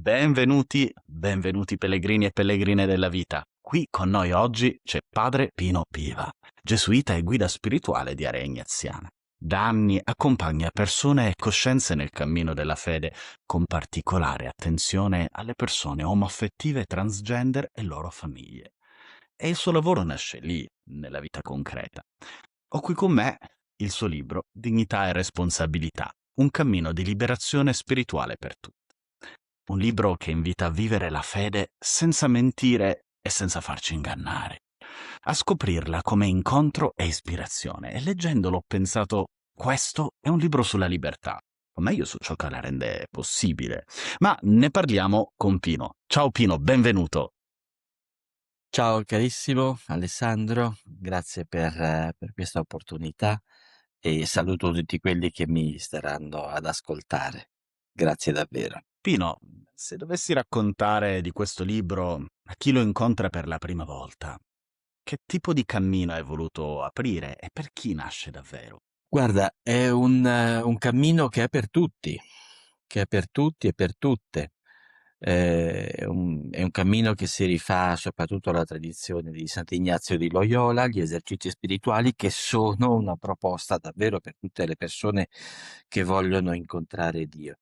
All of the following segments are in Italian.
Benvenuti, benvenuti pellegrini e pellegrine della vita. Qui con noi oggi c'è padre Pino Piva, gesuita e guida spirituale di Area Ignaziana. Da anni accompagna persone e coscienze nel cammino della fede, con particolare attenzione alle persone omoaffettive, transgender e loro famiglie. E il suo lavoro nasce lì, nella vita concreta. Ho qui con me il suo libro Dignità e responsabilità, un cammino di liberazione spirituale per tutti. Un libro che invita a vivere la fede senza mentire e senza farci ingannare, a scoprirla come incontro e ispirazione. E leggendolo ho pensato, questo è un libro sulla libertà, o meglio su ciò che la rende possibile. Ma ne parliamo con Pino. Ciao Pino, benvenuto. Ciao carissimo Alessandro, grazie per questa opportunità e saluto tutti quelli che mi staranno ad ascoltare. Grazie davvero. Pino, se dovessi raccontare di questo libro a chi lo incontra per la prima volta, che tipo di cammino hai voluto aprire e per chi nasce davvero? Guarda, è un cammino che è per tutti, che è per tutti e per tutte. È un cammino che si rifà soprattutto alla tradizione di Sant'Ignazio di Loyola, gli esercizi spirituali che sono una proposta davvero per tutte le persone che vogliono incontrare Dio.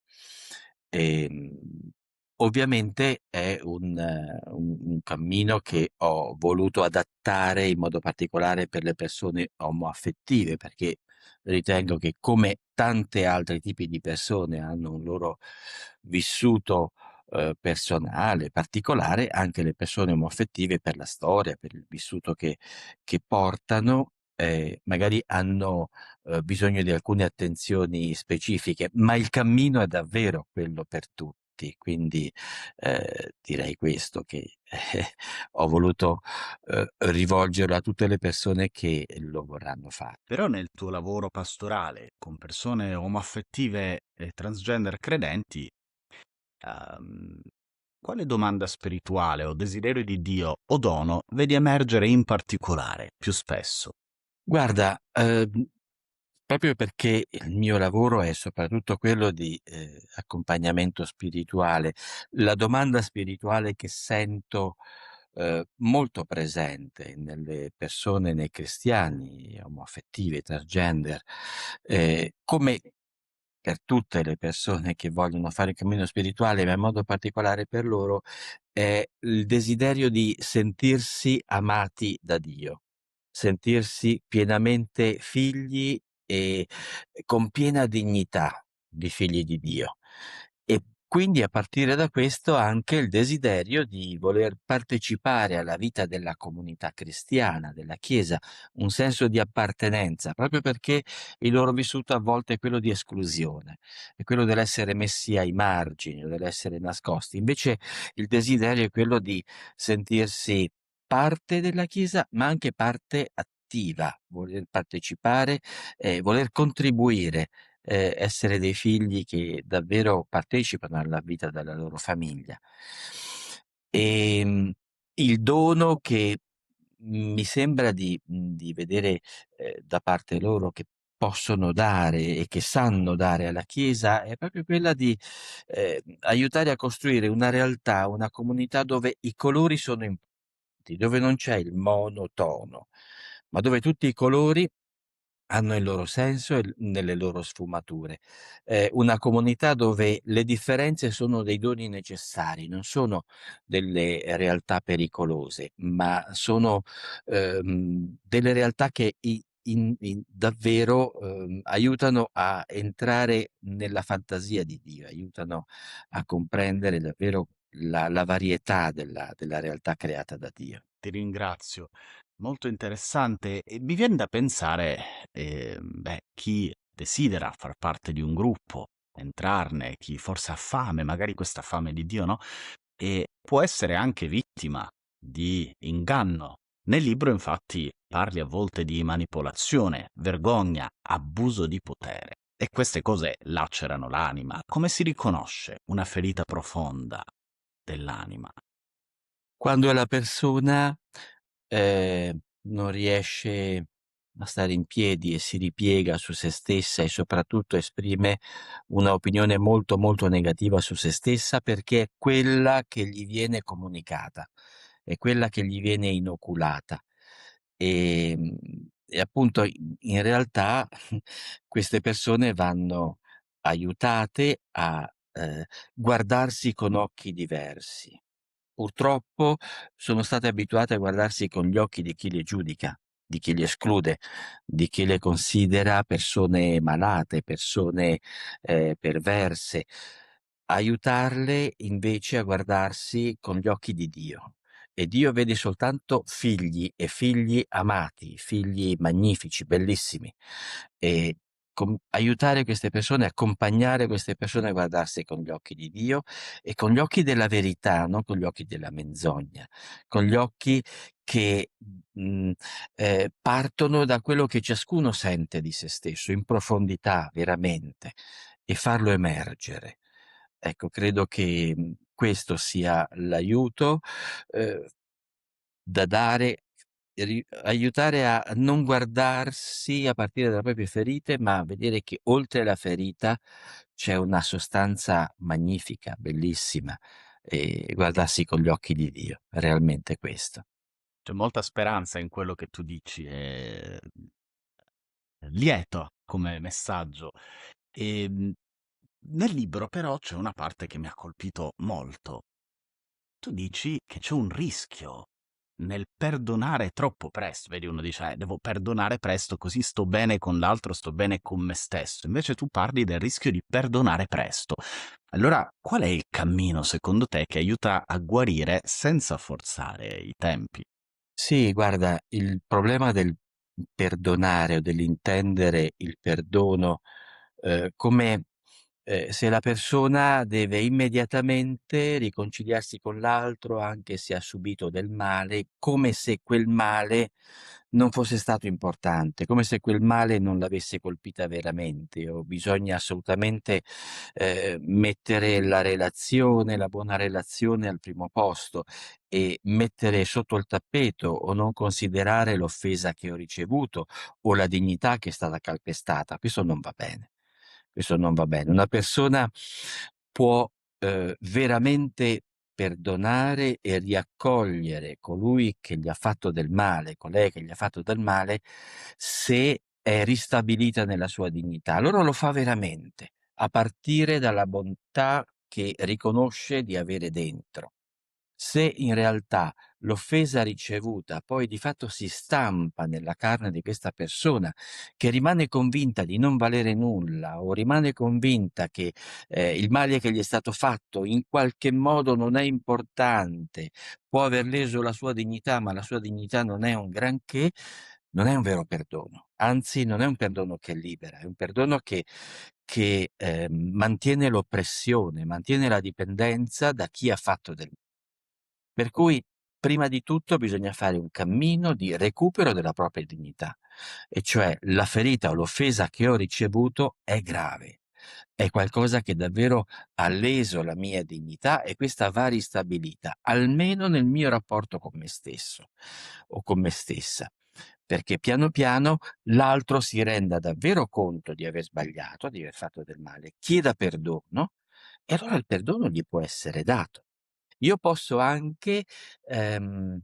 Ehm, Ovviamente è un cammino che ho voluto adattare in modo particolare per le persone omoaffettive, perché ritengo che come tante altri tipi di persone hanno un loro vissuto personale, particolare, anche le persone omoaffettive per la storia, per il vissuto che portano, magari hanno bisogno di alcune attenzioni specifiche, ma il cammino è davvero quello per tutti. Quindi direi questo, che ho voluto rivolgerlo a tutte le persone che lo vorranno fare. Però nel tuo lavoro pastorale con persone omoaffettive e transgender credenti, ehm, quale domanda spirituale o desiderio di Dio o dono vedi emergere in particolare più spesso? Guarda, proprio perché il mio lavoro è soprattutto quello di accompagnamento spirituale, la domanda spirituale che sento molto presente nelle persone, nei cristiani omoaffettivi, transgender, come per tutte le persone che vogliono fare il cammino spirituale, ma in modo particolare per loro, è il desiderio di sentirsi amati da Dio, sentirsi pienamente figli e con piena dignità di figli di Dio. E quindi a partire da questo anche il desiderio di voler partecipare alla vita della comunità cristiana, della Chiesa, un senso di appartenenza, proprio perché il loro vissuto a volte è quello di esclusione, è quello dell'essere messi ai margini o dell'essere nascosti. Invece il desiderio è quello di sentirsi parte della Chiesa, ma anche parte attiva, voler partecipare, voler contribuire, essere dei figli che davvero partecipano alla vita della loro famiglia. Ehm, il dono che mi sembra di vedere, da parte loro che possono dare e che sanno dare alla Chiesa è proprio quella di, aiutare a costruire una realtà, una comunità dove i colori sono importanti, dove non c'è il monotono, ma dove tutti i colori hanno il loro senso nelle loro sfumature. Una comunità dove le differenze sono dei doni necessari, non sono delle realtà pericolose, ma sono delle realtà che davvero aiutano a entrare nella fantasia di Dio, aiutano a comprendere davvero la varietà della realtà creata da Dio. Ti ringrazio, molto interessante e mi viene da pensare, chi desidera far parte di un gruppo, entrarne, chi forse ha fame, magari questa fame di Dio, no? E può essere anche vittima di inganno. Nel libro, infatti, parli a volte di manipolazione, vergogna, abuso di potere. E queste cose lacerano l'anima. Come si riconosce una ferita profonda dell'anima? Quando la persona non riesce a stare in piedi e si ripiega su se stessa e soprattutto esprime una opinione molto molto negativa su se stessa perché è quella che gli viene comunicata, è quella che gli viene inoculata. E, e appunto in realtà queste persone vanno aiutate a guardarsi con occhi diversi. Purtroppo sono state abituate a guardarsi con gli occhi di chi le giudica, di chi le esclude, di chi le considera persone malate, persone perverse. Aiutarle invece a guardarsi con gli occhi di Dio. E Dio vede soltanto figli e figli amati, figli magnifici, bellissimi. E aiutare queste persone, accompagnare queste persone a guardarsi con gli occhi di Dio e con gli occhi della verità, non con gli occhi della menzogna, con gli occhi che partono da quello che ciascuno sente di se stesso, in profondità, veramente, e farlo emergere. Ecco, credo che questo sia l'aiuto eh, da dare, aiutare a non guardarsi a partire dalle proprie ferite, ma a vedere che oltre la ferita c'è una sostanza magnifica, bellissima, e guardarsi con gli occhi di Dio, realmente questo. C'è molta speranza in quello che tu dici, è lieto come messaggio. E nel libro però c'è una parte che mi ha colpito molto. Tu dici che c'è un rischio nel perdonare troppo presto. Vedi, uno dice, devo perdonare presto, così sto bene con l'altro, sto bene con me stesso. Invece tu parli del rischio di perdonare presto. Allora, qual è il cammino, secondo te, che aiuta a guarire senza forzare i tempi? Sì, guarda, il problema del perdonare o dell'intendere il perdono come se la persona deve immediatamente riconciliarsi con l'altro anche se ha subito del male, come se quel male non fosse stato importante, come se quel male non l'avesse colpita veramente, o bisogna assolutamente mettere la relazione, la buona relazione al primo posto e mettere sotto il tappeto o non considerare l'offesa che ho ricevuto o la dignità che è stata calpestata. Questo non va bene. Questo non va bene. Una persona può veramente perdonare e riaccogliere colui che gli ha fatto del male, colei che gli ha fatto del male, se è ristabilita nella sua dignità. Allora lo fa veramente, a partire dalla bontà che riconosce di avere dentro. Se in realtà l'offesa ricevuta poi di fatto si stampa nella carne di questa persona, che rimane convinta di non valere nulla o rimane convinta che il male che gli è stato fatto in qualche modo non è importante, può aver leso la sua dignità, ma la sua dignità non è un granché, non è un vero perdono. Anzi, non è un perdono che libera, è un perdono che mantiene l'oppressione, mantiene la dipendenza da chi ha fatto del. Per cui, prima di tutto, bisogna fare un cammino di recupero della propria dignità, e cioè la ferita o l'offesa che ho ricevuto è grave, è qualcosa che davvero ha leso la mia dignità e questa va ristabilita, almeno nel mio rapporto con me stesso o con me stessa, perché piano piano l'altro si renda davvero conto di aver sbagliato, di aver fatto del male, chieda perdono e allora il perdono gli può essere dato. Io posso anche, ehm,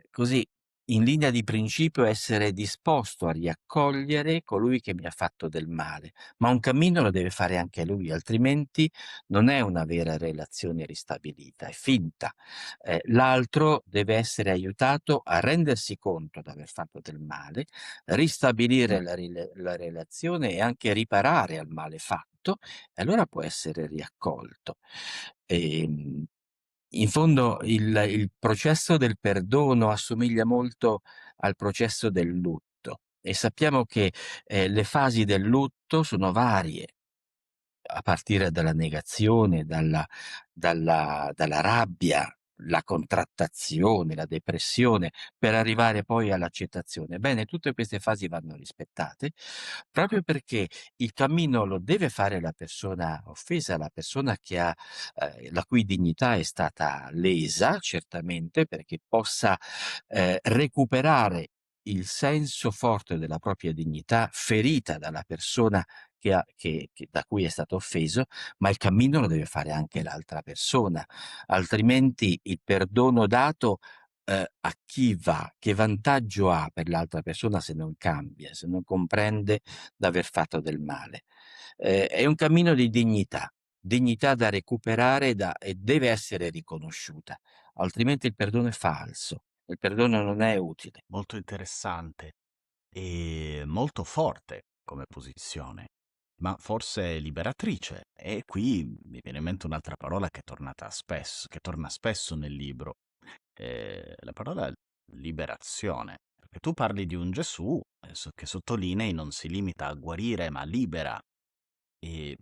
così, in linea di principio essere disposto a riaccogliere colui che mi ha fatto del male, ma un cammino lo deve fare anche lui, altrimenti non è una vera relazione ristabilita, è finta. L'altro deve essere aiutato a rendersi conto d'aver fatto del male, ristabilire la relazione e anche riparare al male fatto, e allora può essere riaccolto. Ehm, In fondo il processo del perdono assomiglia molto al processo del lutto e sappiamo che, le fasi del lutto sono varie a partire dalla negazione, dalla rabbia, la contrattazione, la depressione, per arrivare poi all'accettazione. Bene, tutte queste fasi vanno rispettate, proprio perché il cammino lo deve fare la persona offesa, la persona che ha, la cui dignità è stata lesa, certamente, perché possa recuperare il senso forte della propria dignità ferita dalla persona da cui è stato offeso, ma il cammino lo deve fare anche l'altra persona, altrimenti il perdono dato a chi va, che vantaggio ha per l'altra persona se non cambia, se non comprende d'aver fatto del male? È un cammino di dignità da recuperare e deve essere riconosciuta, altrimenti il perdono è falso, il perdono non è utile. Molto interessante e molto forte come posizione, ma forse liberatrice. E qui mi viene in mente un'altra parola che torna spesso nel libro, la parola liberazione. Perché tu parli di un Gesù che sottolinei non si limita a guarire, ma libera. E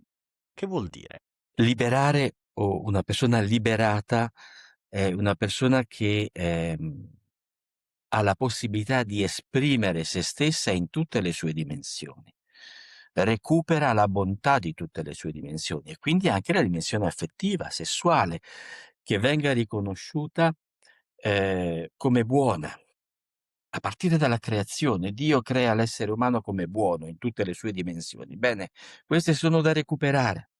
che vuol dire? Liberare o una persona liberata è una persona che ha la possibilità di esprimere se stessa in tutte le sue dimensioni. Recupera la bontà di tutte le sue dimensioni e quindi anche la dimensione affettiva, sessuale, che venga riconosciuta come buona. A partire dalla creazione, Dio crea l'essere umano come buono in tutte le sue dimensioni. Bene, queste sono da recuperare.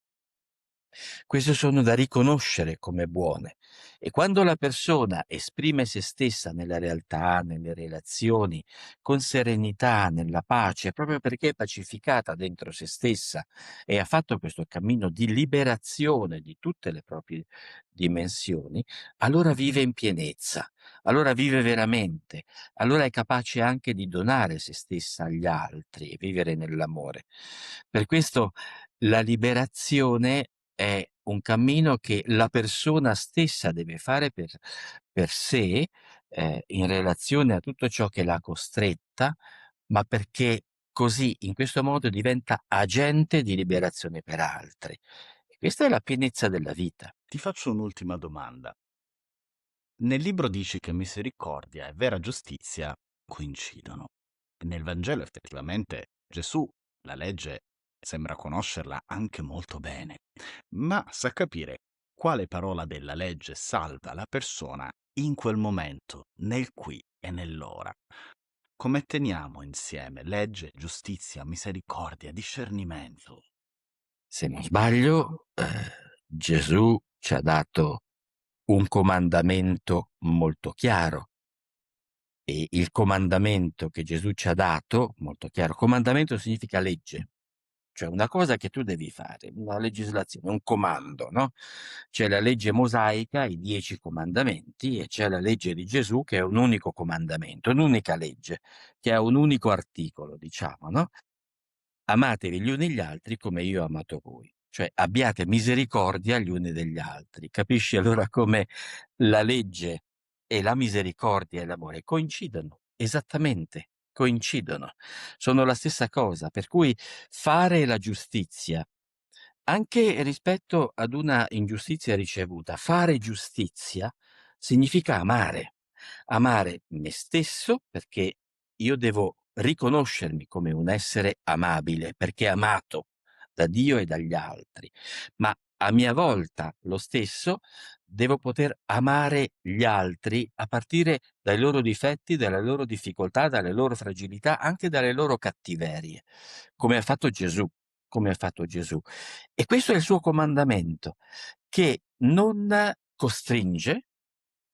Queste sono da riconoscere come buone e quando la persona esprime se stessa nella realtà, nelle relazioni, con serenità, nella pace, proprio perché è pacificata dentro se stessa e ha fatto questo cammino di liberazione di tutte le proprie dimensioni, allora vive in pienezza, allora vive veramente, allora è capace anche di donare se stessa agli altri e vivere nell'amore. Per questo la liberazione è un cammino che la persona stessa deve fare per sé, in relazione a tutto ciò che l'ha costretta, ma perché così, in questo modo, diventa agente di liberazione per altri. E questa è la pienezza della vita. Ti faccio un'ultima domanda. Nel libro dici che misericordia e vera giustizia coincidono. Nel Vangelo effettivamente Gesù la legge sembra conoscerla anche molto bene, ma sa capire quale parola della legge salva la persona in quel momento, nel qui e nell'ora. Come teniamo insieme legge, giustizia, misericordia, discernimento? Se non sbaglio, Gesù ci ha dato un comandamento molto chiaro. E il comandamento che Gesù ci ha dato, molto chiaro, comandamento significa legge, cioè una cosa che tu devi fare, una legislazione, un comando, no? C'è la legge mosaica, i 10 comandamenti, e c'è la legge di Gesù che è un unico comandamento, un'unica legge, che ha un unico articolo, diciamo, no? Amatevi gli uni gli altri come io ho amato voi. Cioè abbiate misericordia gli uni degli altri. Capisci allora come la legge e la misericordia e l'amore coincidono, esattamente, coincidono. Sono la stessa cosa, per cui fare la giustizia, anche rispetto ad una ingiustizia ricevuta, fare giustizia significa amare. Amare me stesso perché io devo riconoscermi come un essere amabile, perché amato da Dio e dagli altri, ma a mia volta lo stesso devo poter amare gli altri a partire dai loro difetti, dalle loro difficoltà, dalle loro fragilità, anche dalle loro cattiverie, come ha fatto Gesù, come ha fatto Gesù. E questo è il suo comandamento, che non costringe,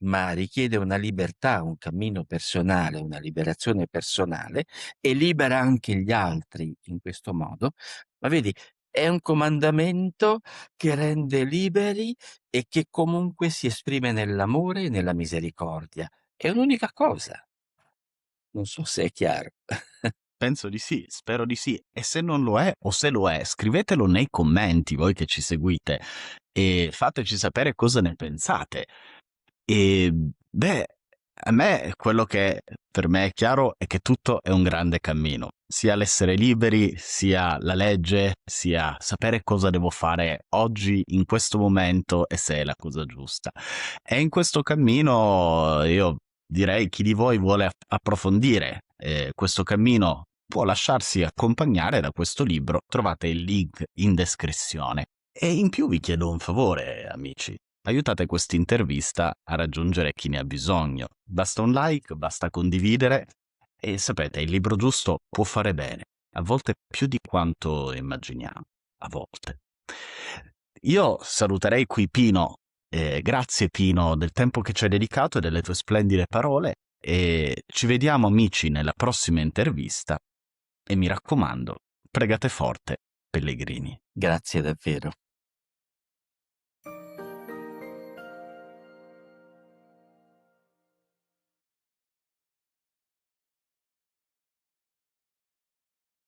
ma richiede una libertà, un cammino personale, una liberazione personale e libera anche gli altri in questo modo. Ma vedi, è un comandamento che rende liberi e che comunque si esprime nell'amore e nella misericordia. È un'unica cosa. Non so se è chiaro. Penso di sì, spero di sì. E se non lo è, o se lo è, scrivetelo nei commenti, voi che ci seguite, e fateci sapere cosa ne pensate. E beh, a me quello che per me è chiaro è che tutto è un grande cammino, sia l'essere liberi, sia la legge, sia sapere cosa devo fare oggi, in questo momento e se è la cosa giusta. E in questo cammino io direi chi di voi vuole approfondire questo cammino può lasciarsi accompagnare da questo libro, trovate il link in descrizione. E in più vi chiedo un favore, amici. Aiutate questa intervista a raggiungere chi ne ha bisogno. Basta un like, basta condividere E sapete, il libro giusto può fare bene, a volte più di quanto immaginiamo, a volte. Io saluterei qui Pino, grazie Pino del tempo che ci hai dedicato e delle tue splendide parole, e ci vediamo amici nella prossima intervista e mi raccomando, pregate forte, pellegrini. Grazie davvero.